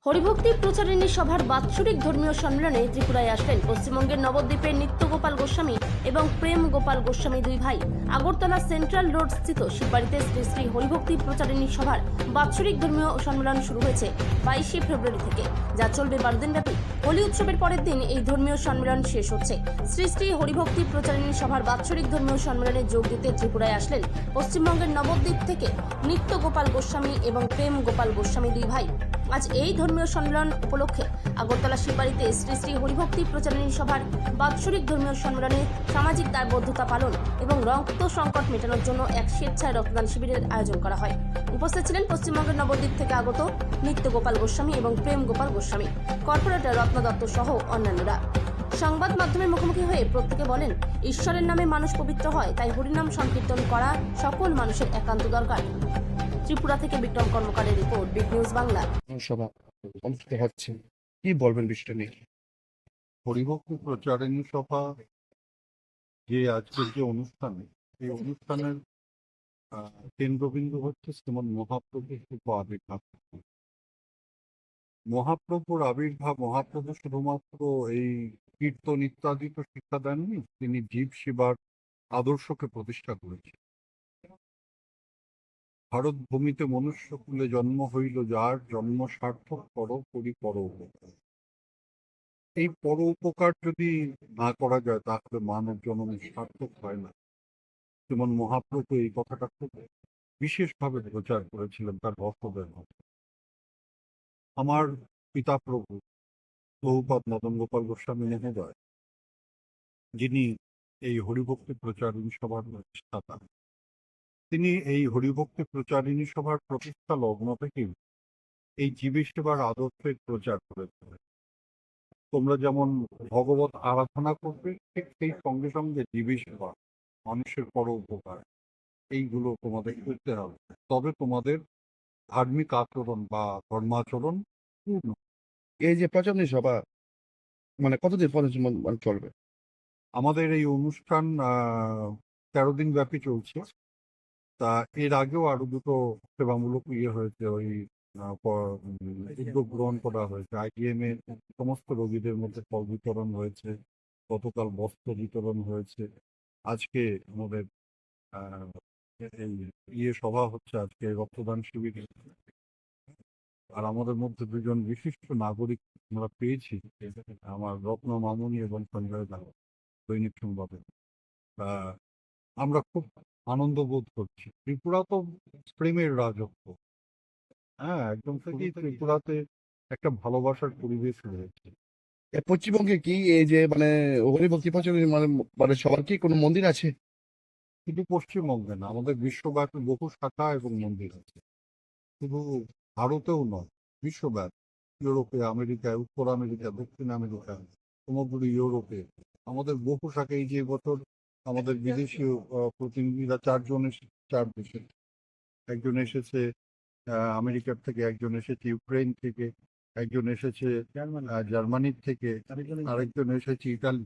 হরিভক্তি প্রচারিণী সভার বাৎসরিক ধর্মীয় সম্মেলনে ত্রিপুরায় আসলেন পশ্চিমবঙ্গের নবদ্বীপের নিত্যগোপাল গোস্বামী এবং প্রেম গোপাল গোস্বামী দুই ভাই। আগরতলা সেন্ট্রাল রোড স্থিত শিববাড়িতে শ্রী শ্রী হরিভক্তি প্রচারিণী সভার বাৎসরিক ধর্মীয় সম্মেলন শুরু হয়েছে 22শে ফেব্রুয়ারি থেকে, যা চলবে 12 দিন ব্যাপী। হোলি উৎসবের পরের দিন এই ধর্মীয় সম্মেলন শেষ হচ্ছে। শ্রী শ্রী হরিভক্তি প্রচারিণী সভার বাৎসরিক ধর্মীয় সম্মেলনে যোগ দিতে ত্রিপুরায় আসলেন পশ্চিমবঙ্গের নবদ্বীপ থেকে নিত্যগোপাল গোস্বামী এবং প্রেম গোপাল গোস্বামী দুই ভাই। আজ এই ধর্মীয় সম্মেলন উপলক্ষে আগরতলা শিববাড়িতে শ্রী শ্রী হরিভক্তি প্রচারিণী সভার বাৎসরিক ধর্মীয় সম্মেলনে সামাজিক দায়বদ্ধতা পালন এবং রক্ত সংকট মেটানোর জন্য এক স্বেচ্ছায় রক্তদান শিবিরের আয়োজন করা হয়। উপস্থিত ছিলেন পশ্চিমবঙ্গের নবদ্বীপ থেকে আগত নিত্য গোপাল গোস্বামী এবং প্রেম গোপাল গোস্বামী, কর্পোরেটর রত্ন দত্ত সহ অন্যান্যরা। সংবাদ মাধ্যমের মুখোমুখি হয়ে প্রত্যেকে বলেন, ঈশ্বরের নামে মানুষ পবিত্র হয়, তাই হরিনাম সংকীর্তন করা সকল মানুষের একান্ত দরকার। ত্রিপুরা থেকে বিক্রম কর্মকারের রিপোর্ট, বিগ নিউজ বাংলা। সভা অনুষ্ঠিত হচ্ছে, কি বলবেন বিষয়টা নিয়ে? হরিভক্তি প্রচারিণী সভা যে আজকের যে অনুষ্ঠান, এই অনুষ্ঠানের কেন্দ্রবিন্দু হচ্ছে শ্রীমন মহাপ্রভুর শুভ আবির্ভাব। মহাপ্রভুর আবির্ভাব, মহাপ্রভু শুধুমাত্র এই কীর্তন ইত্যাদি তো শিক্ষা দেননি, তিনি জীব সেবার আদর্শকে প্রতিষ্ঠা করেছেন। ভারত ভূমিতে মনুষ্যকুলে জন্ম হইল যার, জন্ম সার্থক করি পর উপকার। এই পর উপকার যদি না করা যায় তাহলে মানব জন্ম সার্থক হয় না। যেমন মহাপ্রভু এই কথাটা খুব বিশেষভাবে প্রচার করেছিলেন তার ভক্তদের মধ্যে। আমার পিতা প্রভু বহুপদ মদন গোপাল গোস্বামী মহোদয়, যিনি এই হরিভক্তি প্রচারিণী সভার প্রতিষ্ঠাতা, তিনি এই হরিভক্তি প্রচারিণী সভার প্রতিষ্ঠা লগ্ন থেকেই এই জীব সেবার আদর্শের প্রচার করেছিলেন। তোমরা যেমন ভগবত আরাধনা করবে, ঠিক সেই সঙ্গে সঙ্গে জীব সেবা, মানুষের পর উপকার, এইগুলো তোমাদের করতে হবে, তবে তোমাদের ধার্মিক আচরণ বা ধর্মাচরণ পূর্ণ। এই যে প্রচারণী সভা মানে কতদিন পর্যন্ত চলবে? আমাদের এই অনুষ্ঠান 13 দিন ব্যাপী চলছে। তা এর আগেও আরো দুটো সেবামূলক হয়েছে, ওই উদ্যোগ গ্রহণ করা হয়েছে। IDM এ সমস্ত রোগীদের মধ্যে ফল বিতরণ হয়েছে, গতকাল বস্ত্র বিতরণ হয়েছে, আজকে আমাদের আহ, এই সভা হচ্ছে, আজকে রক্তদান শিবির। আর আমাদের মধ্যে দুজন বিশিষ্ট নাগরিক আমরা পেয়েছি, আমার রত্ন মামুনি এবং সঞ্জয় দা, দৈনিক সংবাদে। আমরা খুব আনন্দ বোধ করছি। ত্রিপুরা তো প্রেমের রাজত্ব। হ্যাঁ, একদম থেকেই ত্রিপুরাতে একটা ভালোবাসার পরিবেশ রয়েছে। পশ্চিমবঙ্গে কি এই যে মানে হরিভক্তি প্রচারণী মানে মানে সবার কি কোনো মন্দির আছে? শুধু পশ্চিমবঙ্গে না, আমাদের বিশ্বব্যাপী বহু শাখা এবং মন্দির আছে। শুধু ভারতেও নয়, বিশ্বব্যাপী, ইউরোপে, আমেরিকায়, উত্তর আমেরিকা, দক্ষিণ আমেরিকা, সমগ্র ইউরোপে আমাদের বহু শাখা। এই যে বছর আমাদের বিদেশি প্রতিনিধিরা 4 জন এসেছে 4 দেশে। একজন এসেছে আমেরিকার থেকে, একজন এসেছে ইউক্রেন থেকে, একজন এসেছে জার্মানির থেকে, আরেকজন এসেছে ইটালি।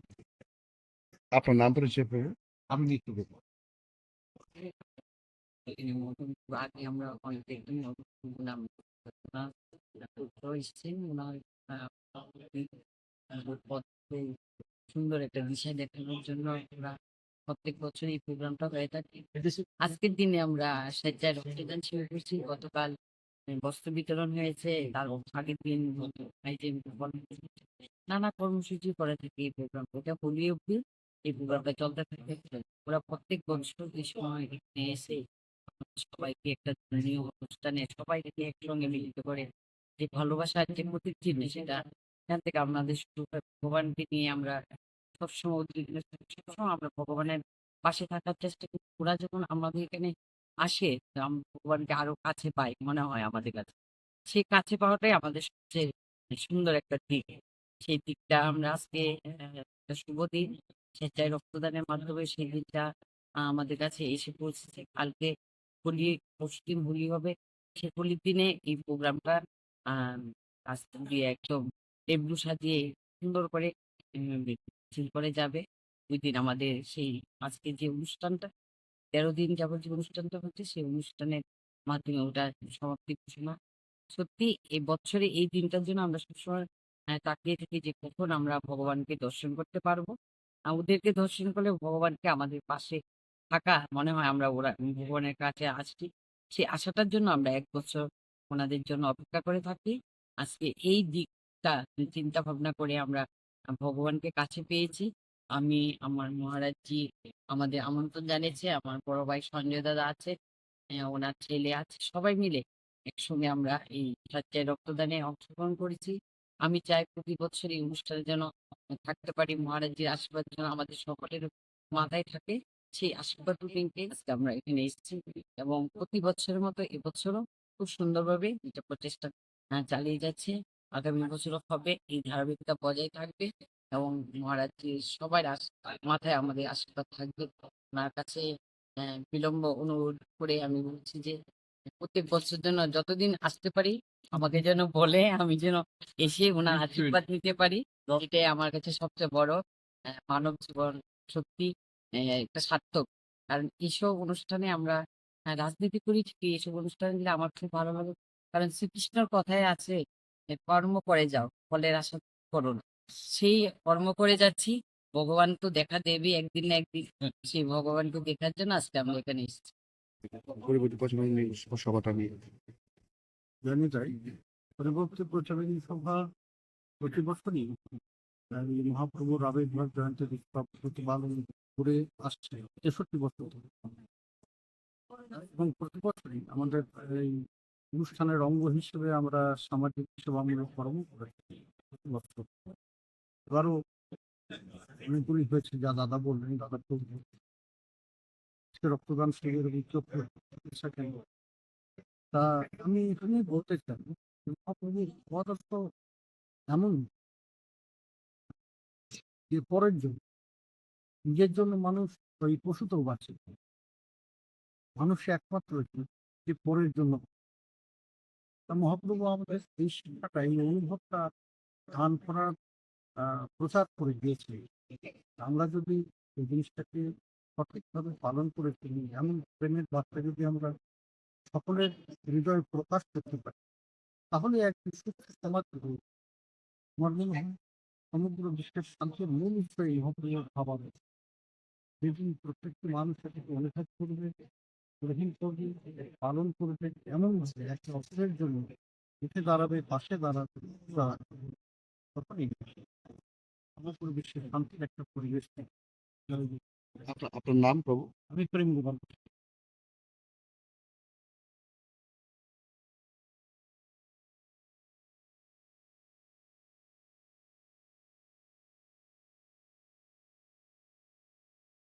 আপনার নাম পরিচয় পেয়ে? আমি নিত্য গোপাল। আগে আমরা অনেক দেখতাম নাম এসেছেন ওনার সুন্দর একটা বিষয় দেখানোর জন্য আমরা প্রত্যেক বছর এই প্রোগ্রামটা হয়ে থাকে। আজকের দিনে আমরা স্বেচ্ছায় রক্তদান শিবির করছি। গতকাল বস্ত্র বিতরণ হয়েছে, তার আগের দিন এই যে নানা কর্মসূচি করে থাকে এই প্রোগ্রাম। এটা হোলি অব্দি এই প্রোগ্রামটা চলতে থাকে। ওরা প্রত্যেক বছর এই সময় এখানে এসে সবাইকে একটা ধর্মীয় অনুষ্ঠানে সবাইকে একসঙ্গে মিলিত করে যে ভালোবাসার যে প্রতীক চিহ্ন, সেটা এখান থেকে আমাদের শুরু হয়। ভগবানকে নিয়ে আমরা সবসময় উদ্বিগ্ন থাকি, সবসময় আমরা ভগবানের পাশে থাকার চেষ্টা করি। ওরা যখন আমাদের এখানে আসে, তো আমরা ভগবানকে আরো কাছে পাই মনে হয় আমাদের কাছে। সেই কাছে পাওয়াটাই আমাদের সবচেয়ে সুন্দর একটা দিক। সেই দিকটা আমরা আজকে একটা শুভ দিন, স্বেচ্ছায় রক্তদানের মাধ্যমে সেই দিনটা আমাদের কাছে এসে পৌঁছেছে। কালকে হোলি, পশ্চিম হোলি হবে। সে হোলির দিনে এই প্রোগ্রামটা রাস্তা দিয়ে একদম টেবলু সাজিয়ে সুন্দর করে মিছিল করে যাবে। ওই দিন আমাদের সেই আজকে যে অনুষ্ঠানটা 13 দিন যাবত যে অনুষ্ঠানটা হচ্ছে, সেই অনুষ্ঠানের মাধ্যমে ওটা সমাপ্তি ঘোষণা সত্যি এই বছরে এই দিনটার জন্য আমরা সবসময় তাকিয়ে থাকি যে কখন আমরা ভগবানকে দর্শন করতে পারবো। ওদেরকে দর্শন করলে ভগবানকে আমাদের পাশে থাকা মনে হয় আমরা ভগবানের কাছে আসছি। সেই আশাটার জন্য আমরা ১ বছর ওনাদের জন্য অপেক্ষা করে থাকি। আজকে এই দিকটা চিন্তা ভাবনা করে আমরা ভগবানকে কাছে পেয়েছি। আমি, আমার মহারাজজি আমাদের আমন্ত্রণ জানিয়েছে। আমার বড় ভাই সঞ্জয় দাদা আছে, ওনার ছেলে আছে। সবাই মিলে একসঙ্গে আমরা এই স্বেচ্ছায় রক্তদানে অংশগ্রহণ করেছি। আমি চাই প্রতি বছর এই অনুষ্ঠানে যেন থাকতে পারি। মহারাজজির আশীর্বাদ যেন আমাদের সকলের মাথায় থাকে। সেই আশীর্বাদটুকু নিতে আজকে আমরা এখানে এসেছি এবং প্রতি বছরের মতো এবছরও খুব সুন্দরভাবে এটা প্রচেষ্টা চালিয়ে যাচ্ছি। আগামী বছরও হবে। এই ধারাবাহিকতা বজায় থাকবে এবং মহারাজজির সবার মাথায় আমাদের আশীর্বাদ থাকবে। ওনার কাছে বিলম্ব অনুরোধ করে আমি বলছি যে প্রত্যেক বছর যেন যতদিন আসতে পারি আমাকে যেন বলে আমি যেন এসে ওনার নিশ্চয়ই। আশীর্বাদ নিতে পারি। এটাই আমার কাছে সবচেয়ে বড় মানব জীবন সত্যি একটা সার্থক। কারণ এইসব অনুষ্ঠানে আমরা রাজনীতি করি ঠিকই, এসব অনুষ্ঠানে গেলে আমার খুব ভালো লাগে। কারণ শ্রীকৃষ্ণর কথায় আছে কর্ম করে যাও, ফলের আশা করো না। সেই কর্ম করে যাচ্ছি। ভগবান তো দেখা দেবেই একদিন না একদিন। সেই ভগবানকে দেখার জন্য আজকে আমরা এখানে এসেছি। পরবর্তী প্রজন্মের নিয়ে সভাটা নিয়ে জানি তাই পরবর্তী প্রচারিণী সভা প্রতি বছরই এই মহাপ্রভুর আবির্ভাব জয়ন্তী উৎসব প্রতিপালন করে আসছে ৬৩ বছর ধরে। এবং প্রতি বছরই আমাদের এই অনুষ্ঠানের অঙ্গ হিসেবে আমরা সামাজিক সেবামূলক কর্ম করে থাকি প্রতি বছর। এবারও অনেকগুলি হয়েছে, যা দাদা বললেন, দাদা প্রভু রক্তদান শিবির উদ্যোগ চিকিৎসা কেন্দ্র। তা আমি এখানে বলতে চাই যে মহাপ্রভুর মহাদর্শ এমন যে পরের জন্য, নিজের জন্য মানুষ ওই পশুতেও বাঁচে, মানুষ একমাত্র যে পরের জন্য। তা মহাপ্রভু আমাদের এই শিক্ষাটা, এই অনুভবটা দান করার প্রচার করে দিয়েছে। আমরা যদি এই জিনিসটাকে সঠিকভাবে পালন করে চলি, এমন প্রেমের বার্তা যদি আমরা সকলের হৃদয়ে প্রকাশ করতে পারি, তাহলে একটি সুস্থ সমাজ গড়ে উঠবে। আমার মনে হয় সমগ্র বিশ্বের শান্তির মূল বিষয় এই মহাপ্রভুর ভাবাবে। যেদিন প্রত্যেকটি মানুষ এটাকে অনুভব করবে, গ্রহণ করবে, পালন করবে, এমন ভাবে একে অপরের জন্য উঠে দাঁড়াবে, পাশে দাঁড়াবে, তখনই সমগ্র বিশ্বের শান্তির একটা পরিবেশ তৈরি হবে। আপনার নাম প্রভু? আমি প্রেম গোপাল।